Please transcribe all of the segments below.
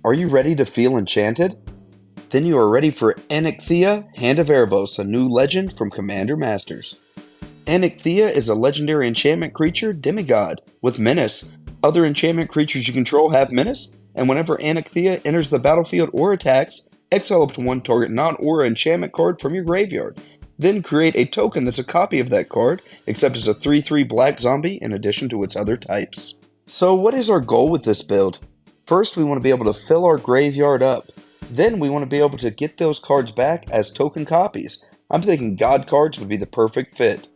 Are you ready to feel enchanted? Then you are ready for Anikthea, Hand of Erebos, a new legend from Commander Masters. Anikthea is a legendary enchantment creature demigod with menace. Other enchantment creatures you control have menace, and whenever Anikthea enters the battlefield or attacks, exile up to one target non-aura enchantment card from your graveyard. Then create a token that's a copy of that card, except as a 3/3 black zombie in addition to its other types. So what is our goal with this build? First, we want to be able to fill our graveyard up. Then we want to be able to get those cards back as token copies. I'm thinking God cards would be the perfect fit.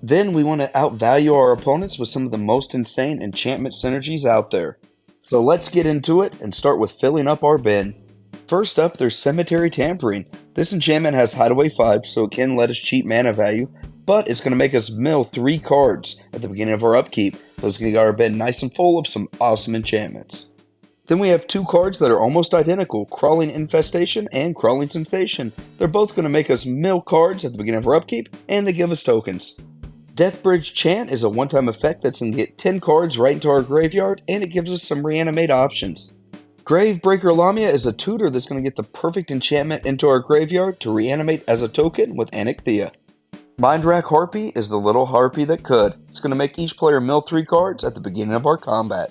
Then we want to outvalue our opponents with some of the most insane enchantment synergies out there. So let's get into it and start with filling up our bin. First up, there's Cemetery Tampering. This enchantment has Hideaway 5, so it can let us cheat mana value, but it's going to make us mill 3 cards at the beginning of our upkeep, so it's going to get our bin nice and full of some awesome enchantments. Then we have 2 cards that are almost identical, Crawling Infestation and Crawling Sensation. They're both going to make us mill cards at the beginning of our upkeep, and they give us tokens. Deathbridge Chant is a one-time effect that's going to get 10 cards right into our graveyard, and it gives us some reanimate options. Gravebreaker Lamia is a tutor that's going to get the perfect enchantment into our graveyard to reanimate as a token with Anikthea. Mindrack Harpy is the little harpy that could. It's going to make each player mill 3 cards at the beginning of our combat.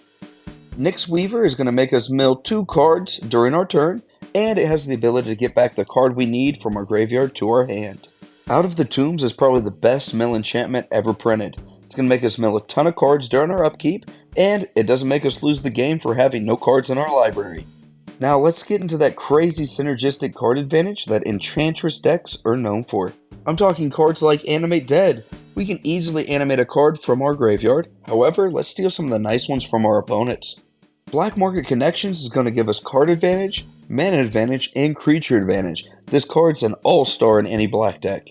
Nyx Weaver is going to make us mill 2 cards during our turn, and it has the ability to get back the card we need from our graveyard to our hand. Out of the Tombs is probably the best mill enchantment ever printed. It's going to make us mill a ton of cards during our upkeep, and it doesn't make us lose the game for having no cards in our library. Now let's get into that crazy synergistic card advantage that enchantress decks are known for. I'm talking cards like Animate Dead. We can easily animate a card from our graveyard, however, let's steal some of the nice ones from our opponents. Black Market Connections is going to give us card advantage, mana advantage, and creature advantage. This card's an all-star in any black deck.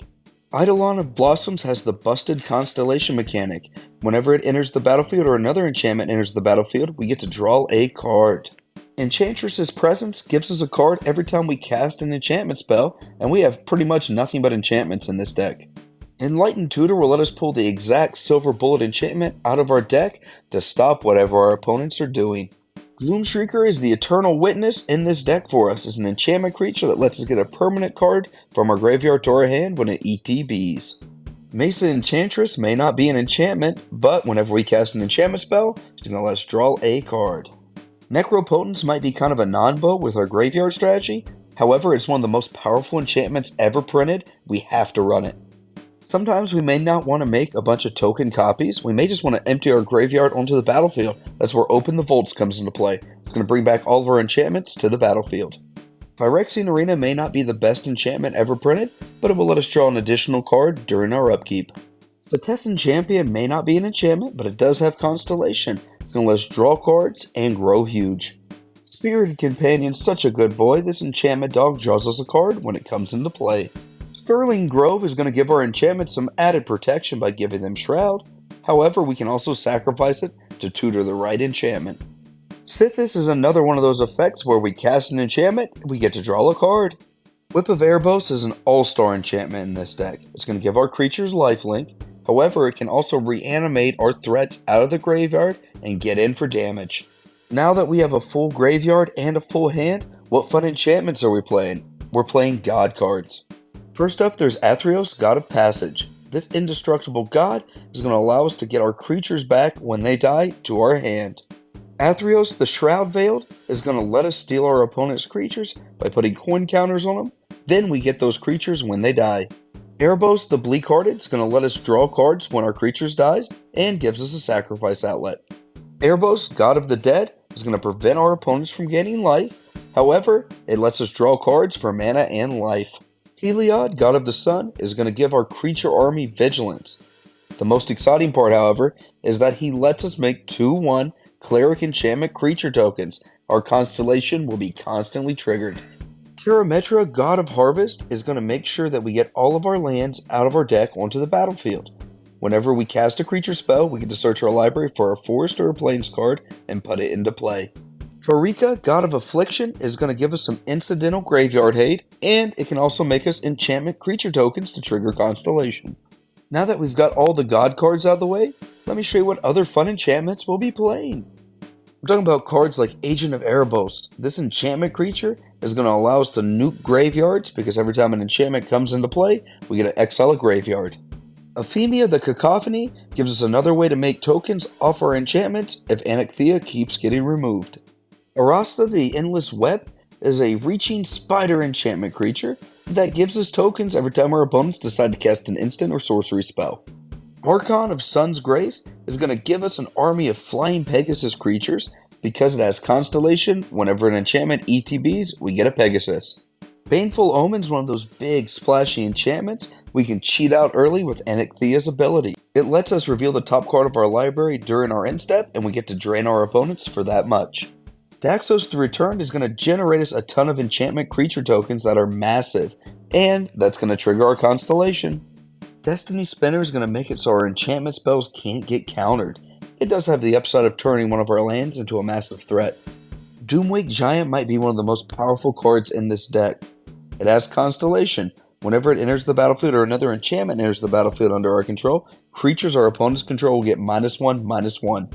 Eidolon of Blossoms has the Busted Constellation mechanic. Whenever it enters the battlefield or another enchantment enters the battlefield, we get to draw a card. Enchantress's Presence gives us a card every time we cast an enchantment spell, and we have pretty much nothing but enchantments in this deck. Enlightened Tutor will let us pull the exact Silver Bullet enchantment out of our deck to stop whatever our opponents are doing. Gloomshrieker is the Eternal Witness in this deck for us. It's an enchantment creature that lets us get a permanent card from our graveyard to our hand when it ETBs. Mesa Enchantress may not be an enchantment, but whenever we cast an enchantment spell, she's going to let us draw a card. Necropotence might be kind of a non-bow with our graveyard strategy, however it's one of the most powerful enchantments ever printed, we have to run it. Sometimes we may not want to make a bunch of token copies, we may just want to empty our graveyard onto the battlefield. That's where Open the Vaults comes into play. It's going to bring back all of our enchantments to the battlefield. Phyrexian Arena may not be the best enchantment ever printed, but it will let us draw an additional card during our upkeep. The Tessin Champion may not be an enchantment, but it does have Constellation. It's going to let us draw cards and grow huge. Spirited Companion's such a good boy, this enchantment dog draws us a card when it comes into play. Sterling Grove is going to give our enchantments some added protection by giving them Shroud. However, we can also sacrifice it to tutor the right enchantment. Sithis is another one of those effects where we cast an enchantment, we get to draw a card. Whip of Erebos is an all-star enchantment in this deck. It's going to give our creatures lifelink. However, it can also reanimate our threats out of the graveyard and get in for damage. Now that we have a full graveyard and a full hand, what fun enchantments are we playing? We're playing God cards. First up, there's Athreos, God of Passage. This indestructible god is going to allow us to get our creatures back when they die to our hand. Athreos, the Shroud Veiled, is going to let us steal our opponent's creatures by putting coin counters on them. Then we get those creatures when they die. Erebos, the Bleak Hearted, is going to let us draw cards when our creatures dies and gives us a sacrifice outlet. Erebos, God of the Dead, is going to prevent our opponents from gaining life. However, it lets us draw cards for mana and life. Heliod, God of the Sun, is going to give our creature army vigilance. The most exciting part, however, is that he lets us make 2/1 Cleric Enchantment creature tokens. Our constellation will be constantly triggered. Kirametra, God of Harvest, is going to make sure that we get all of our lands out of our deck onto the battlefield. Whenever we cast a creature spell, we get to search our library for a forest or a plains card and put it into play. Farika, God of Affliction, is going to give us some incidental graveyard aid, and it can also make us enchantment creature tokens to trigger Constellation. Now that we've got all the god cards out of the way, let me show you what other fun enchantments we'll be playing. I'm talking about cards like Agent of Erebos. This enchantment creature is going to allow us to nuke graveyards because every time an enchantment comes into play, we get to exile a graveyard. Ephemia the Cacophony gives us another way to make tokens off our enchantments if Anikthea keeps getting removed. Arasta the Endless Web is a reaching spider enchantment creature that gives us tokens every time our opponents decide to cast an instant or sorcery spell. Archon of Sun's Grace is going to give us an army of flying Pegasus creatures because it has Constellation. Whenever an enchantment ETBs, we get a Pegasus. Baneful Omen is one of those big splashy enchantments we can cheat out early with Anikthea's ability. It lets us reveal the top card of our library during our end step, and we get to drain our opponents for that much. Daxos the Returned is going to generate us a ton of enchantment creature tokens that are massive, and that's going to trigger our Constellation. Destiny Spinner is going to make it so our enchantment spells can't get countered. It does have the upside of turning one of our lands into a massive threat. Doomwake Giant might be one of the most powerful cards in this deck. It has Constellation. Whenever it enters the battlefield or another enchantment enters the battlefield under our control, creatures our opponent's control will get -1/-1.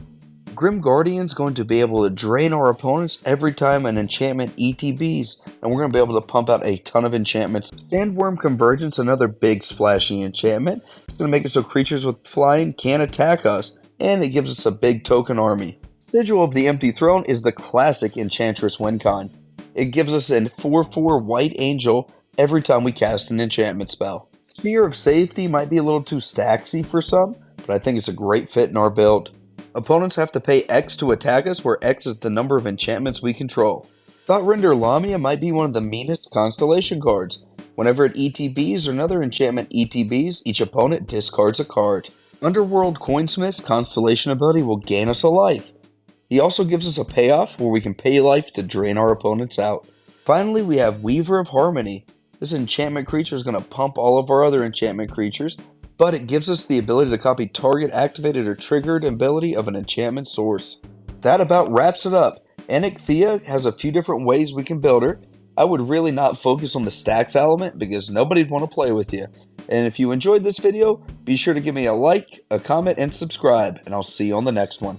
Grim Guardian's going to be able to drain our opponents every time an enchantment ETBs, and we're going to be able to pump out a ton of enchantments. Sandworm Convergence, another big splashy enchantment. It's going to make it so creatures with flying can't attack us, and it gives us a big token army. Sigil of the Empty Throne is the classic enchantress win con. It gives us a 4/4 white angel every time we cast an enchantment spell. Sphere of Safety might be a little too stacksy for some, but I think it's a great fit in our build. Opponents have to pay X to attack us, where X is the number of enchantments we control. Thoughrender Lamia might be one of the meanest Constellation cards. Whenever it ETBs or another enchantment ETBs, each opponent discards a card. Underworld Coinsmith's Constellation ability will gain us a life. He also gives us a payoff where we can pay life to drain our opponents out. Finally, we have Weaver of Harmony. This enchantment creature is going to pump all of our other enchantment creatures, but it gives us the ability to copy target activated or triggered ability of an enchantment source. That about wraps it up. Anikthea has a few different ways we can build her. I would really not focus on the stacks element because nobody'd want to play with you. And if you enjoyed this video, be sure to give me a like, a comment, and subscribe, and I'll see you on the next one.